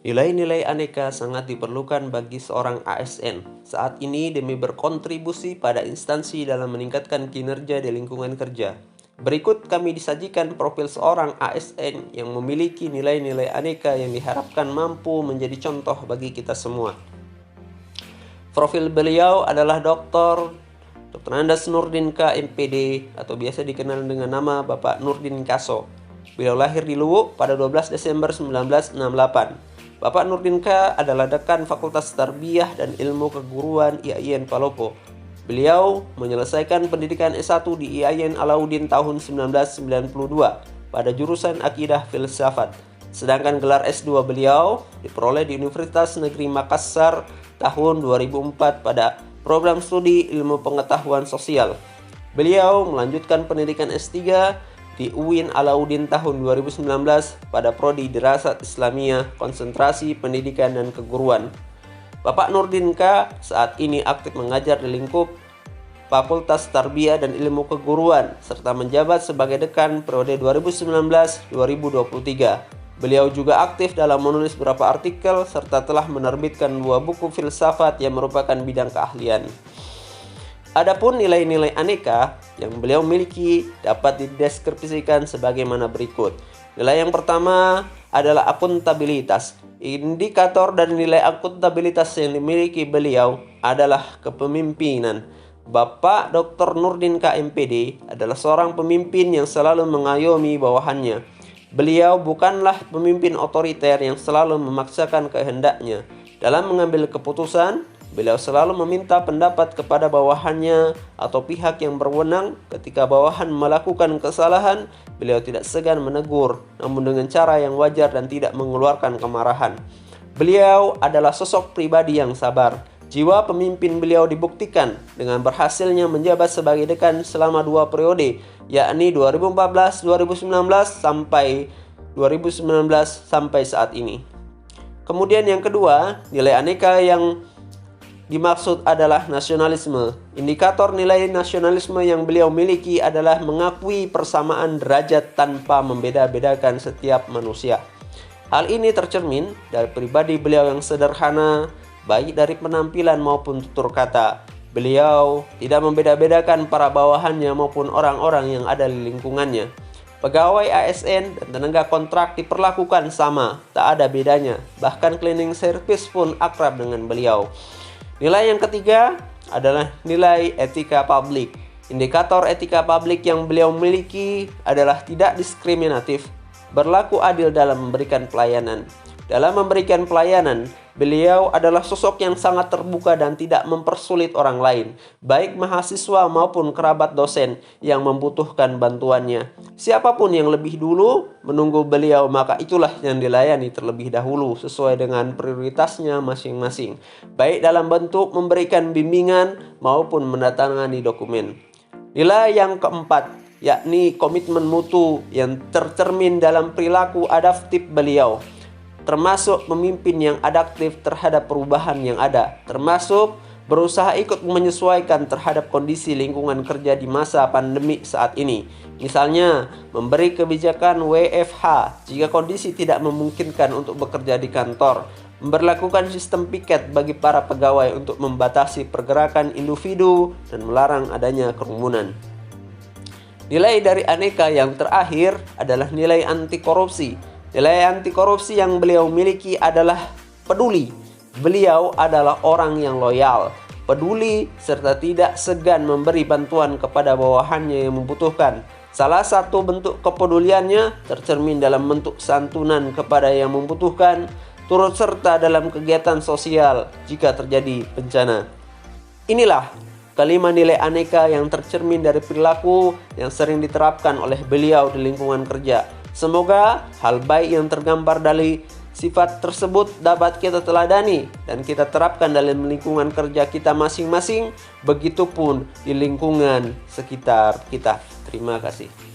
Nilai-nilai aneka sangat diperlukan bagi seorang ASN saat ini demi berkontribusi pada instansi dalam meningkatkan kinerja di lingkungan kerja. Berikut kami disajikan profil seorang ASN yang memiliki nilai-nilai aneka yang diharapkan mampu menjadi contoh bagi kita semua. Profil beliau adalah Dr. Andes Nurdin K. MPD atau biasa dikenal dengan nama Bapak Nurdin Kaso. Beliau lahir di Luwu pada 12 Desember 1968. Bapak Nurdin K. adalah dekan Fakultas Tarbiyah dan Ilmu Keguruan IAIN Palopo. Beliau menyelesaikan pendidikan S1 di IAIN Alauddin tahun 1992 pada jurusan Akidah Filsafat. Sedangkan gelar S2 beliau diperoleh di Universitas Negeri Makassar tahun 2004 pada program studi Ilmu Pengetahuan Sosial. Beliau melanjutkan pendidikan S3 di UIN Alauddin tahun 2019 pada Prodi Dirasat Islamiyah, Konsentrasi Pendidikan dan Keguruan. Bapak Nurdin K. saat ini aktif mengajar di lingkup Fakultas Tarbiyah dan Ilmu Keguruan serta menjabat sebagai dekan periode 2019-2023. Beliau juga aktif dalam menulis beberapa artikel serta telah menerbitkan 2 buku filsafat yang merupakan bidang keahlian. Adapun nilai-nilai aneka yang beliau miliki dapat dideskripsikan sebagaimana berikut. Nilai yang pertama adalah akuntabilitas. Indikator dan nilai akuntabilitas yang dimiliki beliau adalah kepemimpinan. Bapak Dr. Nurdin K. MPD adalah seorang pemimpin yang selalu mengayomi bawahannya. Beliau bukanlah pemimpin otoriter yang selalu memaksakan kehendaknya. Dalam mengambil keputusan, beliau selalu meminta pendapat kepada bawahannya atau pihak yang berwenang. Ketika bawahan melakukan kesalahan, beliau tidak segan menegur, namun dengan cara yang wajar dan tidak mengeluarkan kemarahan. Beliau adalah sosok pribadi yang sabar. Jiwa pemimpin beliau dibuktikan dengan berhasilnya menjabat sebagai dekan selama 2 periode, yakni 2014-2019 sampai 2019 sampai saat ini. Kemudian yang kedua, nilai aneka yang dimaksud adalah nasionalisme. Indikator nilai nasionalisme yang beliau miliki adalah mengakui persamaan derajat tanpa membeda-bedakan setiap manusia. Hal ini tercermin dari pribadi beliau yang sederhana, baik dari penampilan maupun tutur kata. Beliau tidak membeda-bedakan para bawahannya maupun orang-orang yang ada di lingkungannya. Pegawai ASN dan tenaga kontrak diperlakukan sama, tak ada bedanya. Bahkan cleaning service pun akrab dengan beliau. Nilai yang ketiga adalah nilai etika publik. Indikator etika publik yang beliau miliki adalah tidak diskriminatif, berlaku adil dalam memberikan pelayanan. Dalam memberikan pelayanan, beliau adalah sosok yang sangat terbuka dan tidak mempersulit orang lain, baik mahasiswa maupun kerabat dosen yang membutuhkan bantuannya. Siapapun yang lebih dulu menunggu beliau, maka itulah yang dilayani terlebih dahulu sesuai dengan prioritasnya masing-masing, baik dalam bentuk memberikan bimbingan maupun mendatangani dokumen. Nilai yang keempat, yakni komitmen mutu yang tercermin dalam perilaku adaptif beliau, termasuk pemimpin yang adaptif terhadap perubahan yang ada, termasuk berusaha ikut menyesuaikan terhadap kondisi lingkungan kerja di masa pandemi saat ini. Misalnya, memberi kebijakan WFH jika kondisi tidak memungkinkan untuk bekerja di kantor, memberlakukan sistem piket bagi para pegawai untuk membatasi pergerakan individu dan melarang adanya kerumunan. Nilai dari aneka yang terakhir adalah nilai anti korupsi. Nilai anti korupsi yang beliau miliki adalah peduli. Beliau adalah orang yang loyal, peduli, serta tidak segan memberi bantuan kepada bawahannya yang membutuhkan. Salah satu bentuk kepeduliannya tercermin dalam bentuk santunan kepada yang membutuhkan, turut serta dalam kegiatan sosial jika terjadi bencana. Inilah kelima nilai aneka yang tercermin dari perilaku yang sering diterapkan oleh beliau di lingkungan kerja. Semoga hal baik yang tergambar dari sifat tersebut dapat kita teladani dan kita terapkan dalam lingkungan kerja kita masing-masing, begitupun di lingkungan sekitar kita. Terima kasih.